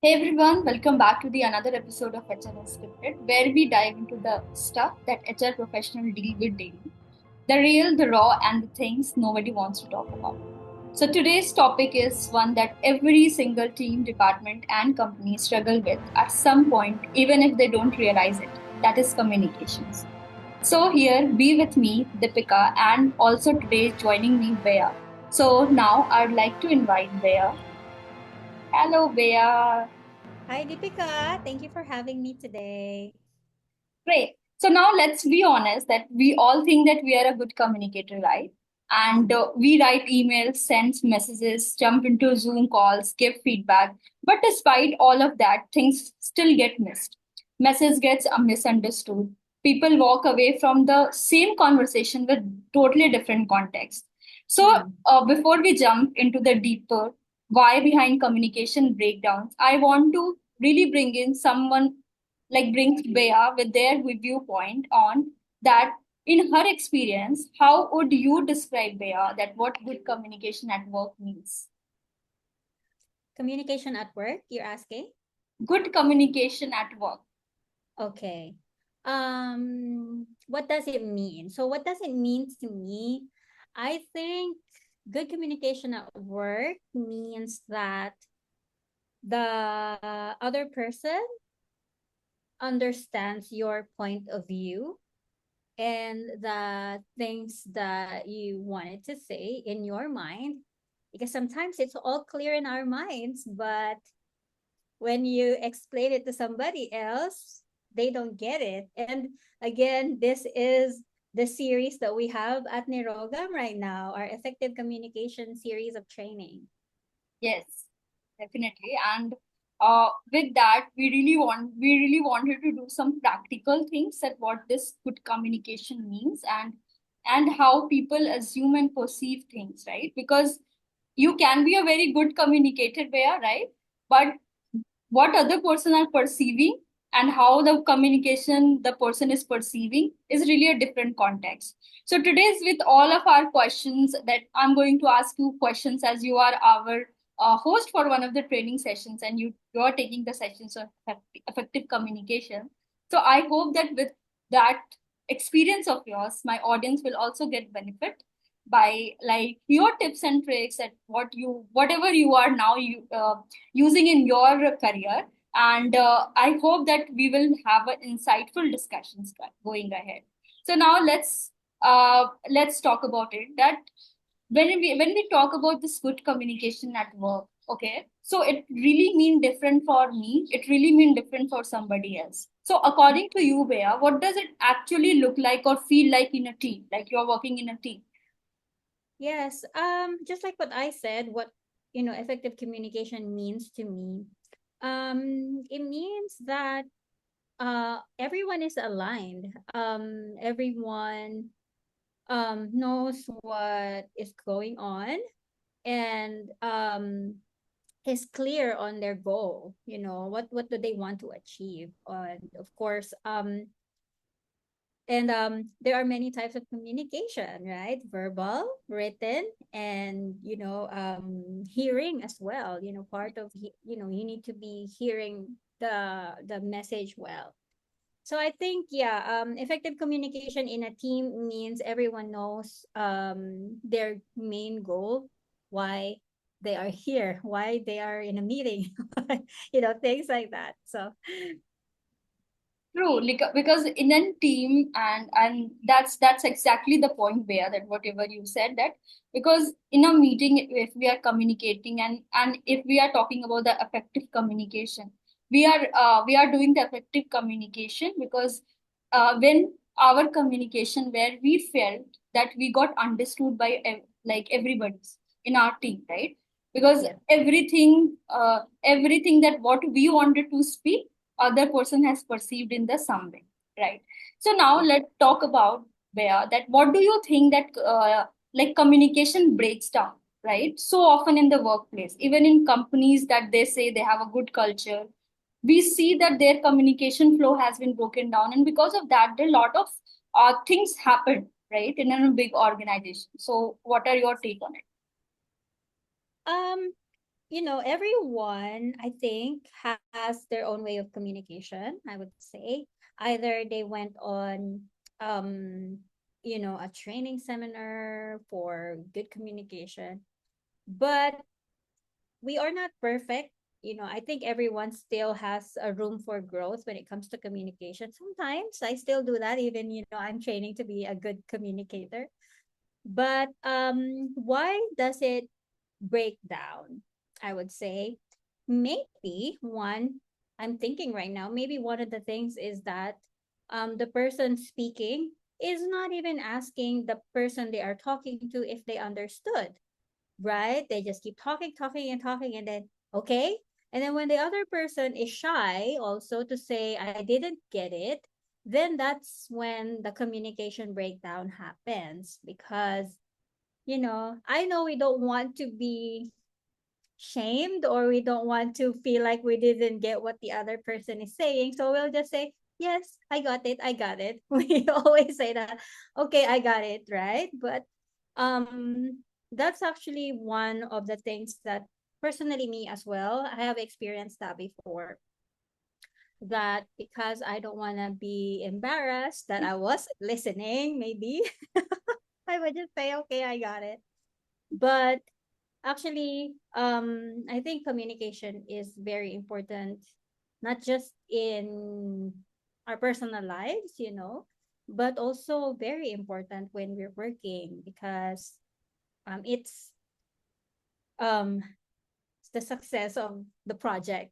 Hey everyone, welcome back to the another episode of HR Unscripted, where we dive into the stuff that HR professionals deal with daily, the real, the raw, and the things nobody wants to talk about. So today's topic is one that every single team, department, and company struggle with at some point, even if they don't realize it. That is communications. So here, be with me, Deepika, and also today joining me, Baya. So now I'd like to invite Baya. Hello, Baya. Hi, Deepika. Thank you for having me today. Great. So now let's be honest that we all think that we are a good communicator, right? And we write emails, send messages, jump into Zoom calls, give feedback. But despite all of that, things still get missed. Message gets misunderstood. People walk away from the same conversation with totally different context. So before we jump into the deeper why behind communication breakdowns, I want to really bring in someone brings Bea with their viewpoint on that. In her experience, how would you describe Bea that what good communication at work means? Communication at work, you're asking? Good communication at work. Okay. What does it mean? So what does it mean to me? I think good communication at work means that the other person understands your point of view and the things that you wanted to say in your mind, because sometimes it's all clear in our minds, but when you explain it to somebody else, they don't get it. And again, this is the series that we have at Nirogam right now, our effective communication series of training. Yes, definitely. And with that, we really wanted to do some practical things that what this good communication means and how people assume and perceive things, right? Because you can be a very good communicator, Bea, right? But what other person are perceiving and how the communication the person is perceiving is really a different context. So today's with all of our questions that I'm going to ask you questions as you are our host for one of the training sessions and you are taking the sessions of effective communication. So I hope that with that experience of yours my audience will also get benefit by like your tips and tricks at whatever you are now using in your career. And I hope that we will have an insightful discussions going ahead. So now let's talk about it that when we talk about this good communication at work, okay, so it really mean different for me, it really mean different for somebody else. So according to you, Bea, what does it actually look like or feel like in a team, like you're working in a team? Yes, just like what I said, what effective communication means to me. It means that everyone is aligned. Everyone knows what is going on, and is clear on their goal. What do they want to achieve? And of course, there are many types of communication, right? Verbal, written, and hearing as well. Part of you need to be hearing the message well. So I think, yeah, effective communication in a team means everyone knows their main goal, why they are here, why they are in a meeting, things like that. So True, because in a team, and that's exactly the point where that whatever you said that because in a meeting if we are communicating and if we are talking about the effective communication, we are doing the effective communication because when our communication where we felt that we got understood by like everybody's in our team, right? Because yeah. everything that what we wanted to speak other person has perceived in the some way, right? So now Yeah. let's talk about where that what do you think that like communication breaks down, right? So often in the workplace, even in companies that they say they have a good culture, we see that their communication flow has been broken down, and because of that, there are a lot of things happen, right, in a big organization. So what are your take on it? Um everyone, I think, has their own way of communication, I would say. Either they went on, um, a training seminar for good communication, but we are not perfect. I think everyone still has a room for growth when it comes to communication. Sometimes I still do that, even, I'm training to be a good communicator. But why does it break down? I would say maybe one, I'm thinking right now, maybe one of the things is that the person speaking is not even asking the person they are talking to if they understood, right? They just keep talking, talking, and talking, and then, okay. And then when the other person is shy also to say, I didn't get it, then that's when the communication breakdown happens. Because, I know we don't want to be shamed, or we don't want to feel like we didn't get what the other person is saying. So we'll just say, yes, I got it. I got it. We always say that, okay, I got it, right? But that's actually one of the things that personally me as well, I have experienced that before. That because I don't want to be embarrassed that I was listening, maybe I would just say, okay, I got it. But actually, I think communication is very important, not just in our personal lives, but also very important when we're working, because it's um, the success of the project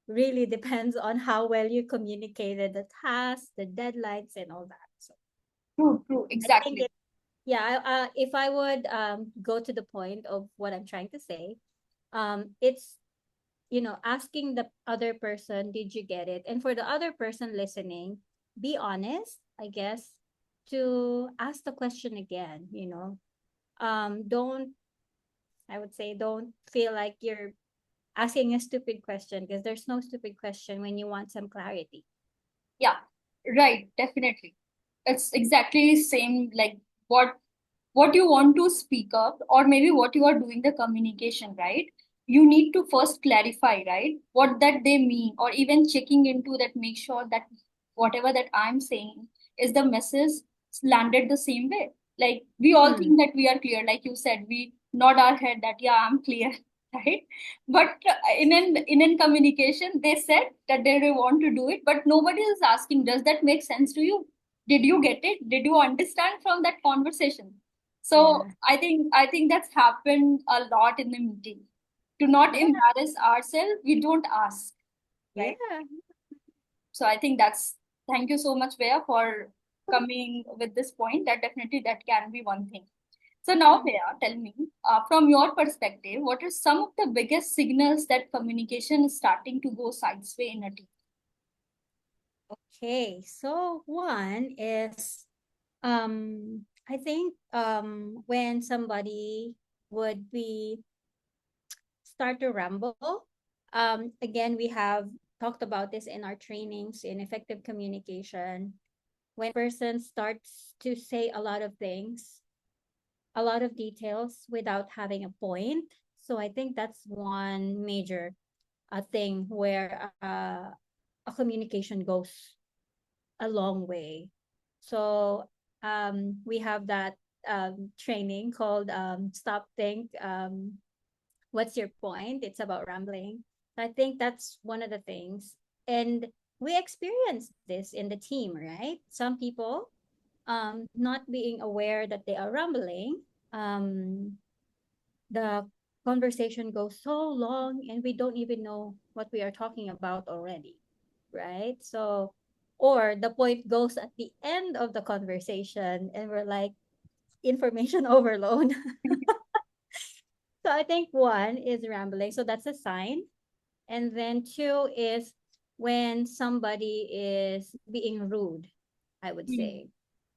really depends on how well you communicated the tasks, the deadlines, and all that. So True, true, I think exactly. yeah, if I would go to the point of what I'm trying to say, it's asking the other person, did you get it? And for the other person listening, be honest, I guess, to ask the question again. Don't, I would say, don't feel like you're asking a stupid question, because there's no stupid question when you want some clarity. Yeah, right, definitely. It's exactly same like what what you want to speak up, or maybe what you are doing the communication, right? You need to first clarify, right, what that they mean, or even checking into that, make sure that whatever that I'm saying is the message landed the same way. Like we all Hmm. think that we are clear, like you said, we nod our head that yeah, I'm clear, right? But in communication, they said that they want to do it, but nobody is asking, does that make sense to you? Did you get it? Did you understand from that conversation? So Yeah. I think that's happened a lot in the meeting. To not Yeah. embarrass ourselves, we don't ask, Yeah. right? So I think that's, thank you so much, Bea, for coming with this point. That definitely that can be one thing. So now, Hmm. Bea, tell me, from your perspective, what are some of the biggest signals that communication is starting to go sidesway in a team? Okay. So one is, I think when somebody would be start to ramble. Again, we have talked about this in our trainings in effective communication. When a person starts to say a lot of things, a lot of details without having a point. So I think that's one major thing where a communication goes a long way. So we have that training called Stop, Think, what's your point? It's about rambling. So I think that's one of the things. And we experience this in the team, right? Some people not being aware that they are rambling, um, the conversation goes so long and we don't even know what we are talking about already, right? So, or the point goes at the end of the conversation and we're like, information overload. So I think one is rambling. So that's a sign. And then two is when somebody is being rude, I would Hmm. say.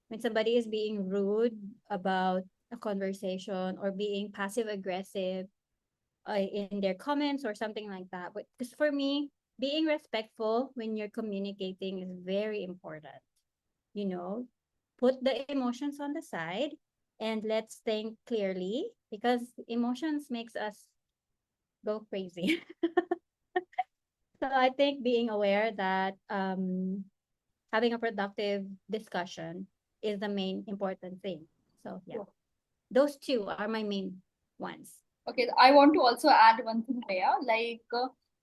When somebody is being rude about a conversation or being passive aggressive in their comments or something like that. But because for me, being respectful when you're communicating is very important. You know, put the emotions on the side and let's think clearly, because emotions makes us go crazy. So I think being aware that having a productive discussion is the main important thing. So yeah, those two are my main ones. Okay, I want to also add one thing there. Like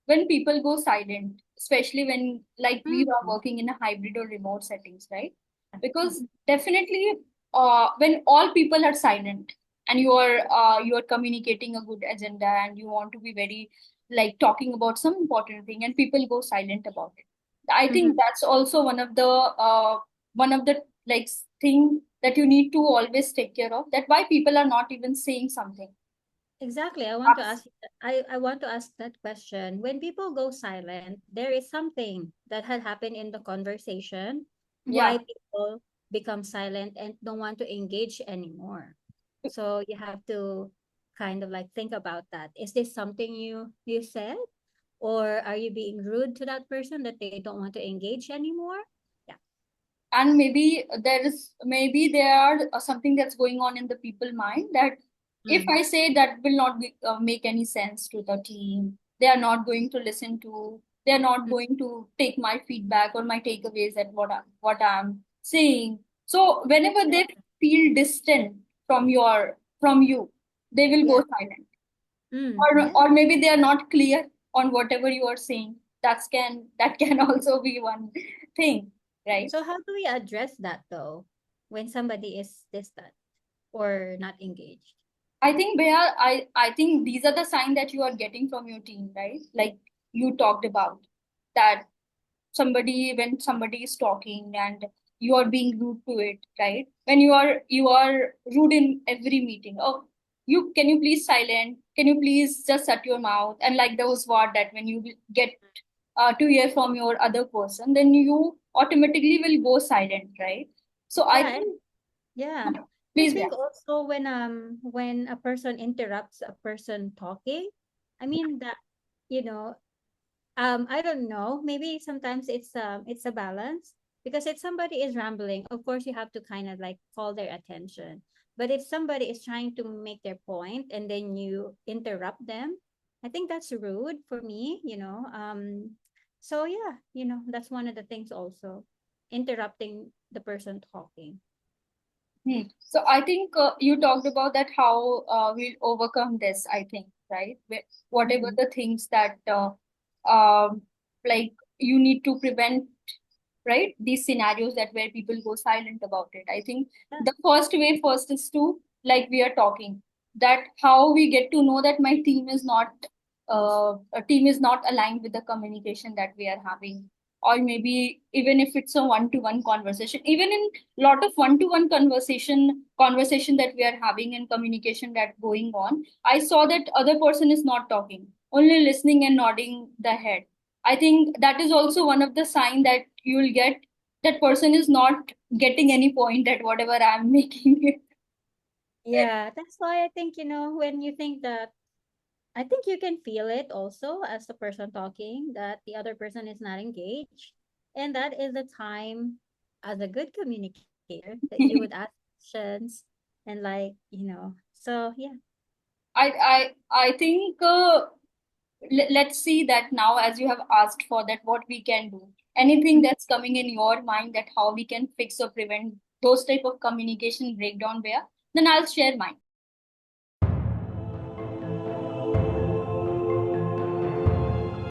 when people go silent, especially when like we were Mhm. working in a hybrid or remote settings, right? Yeah. Because definitely, when all people are silent and you are communicating a good agenda and you want to be very like talking about some important thing and people go silent about it. I think Mhm. that's also one of the like thing that you need to always take care of. That why people are not even saying something. Exactly. I want to ask that question. When people go silent, there is something that had happened in the conversation Yeah, why people become silent and don't want to engage anymore. So you have to kind of like think about that. Is this something you said? Or are you being rude to that person that they don't want to engage anymore? Yeah. and maybe there are something that's going on in the people mind that if Mm. I say that will not make any sense to the team, they are not going to listen to, they are not Mm. going to take my feedback or my takeaways at what I'm saying. So whenever Yeah. they feel distant from you, they will go Yeah. silent, Mm. Yeah. or maybe they are not clear on whatever you are saying. That can also be one thing, right? So how do we address that though when somebody is distant or not engaged? I think Bea, I think these are the signs that you are getting from your team, right? Like you talked about that when somebody is talking and you are being rude to it, right? When you are rude in every meeting. Oh, you can you please silent? Can you please just shut your mouth? And like those word that when you get to hear from your other person, then you automatically will go silent, right? So I Yeah, and think yeah. I please, Bea. think also when a person interrupts a person talking, I mean that you know, I don't know, maybe sometimes it's a balance because if somebody is rambling, of course you have to kind of like call their attention. But if somebody is trying to make their point and then you interrupt them, I think that's rude for me, you know. So yeah, that's one of the things also, interrupting the person talking. Hmm. So I think you talked about that how we'll overcome this. I think right. Whatever Mm-hmm. the things that um, like you need to prevent, right? These scenarios that where people go silent about it. I think Yeah. the first way first is to like we are talking that how we get to know that my team is not a team is not aligned with the communication that we are having, or maybe even if it's a one-to-one conversation, even in lot of one-to-one conversation that we are having and communication that going on, I saw that other person is not talking, only listening and nodding the head. I think that is also one of the sign that you'll get that person is not getting any point at whatever I'm making it. Yeah, that's why I think, when you think that, I think you can feel it also as the person talking that the other person is not engaged. And that is the time, as a good communicator, that you would ask questions and like, so yeah. I think let's see that now as you have asked for that what we can do. Anything Mhm. that's coming in your mind that how we can fix or prevent those type of communication breakdown where then I'll share mine.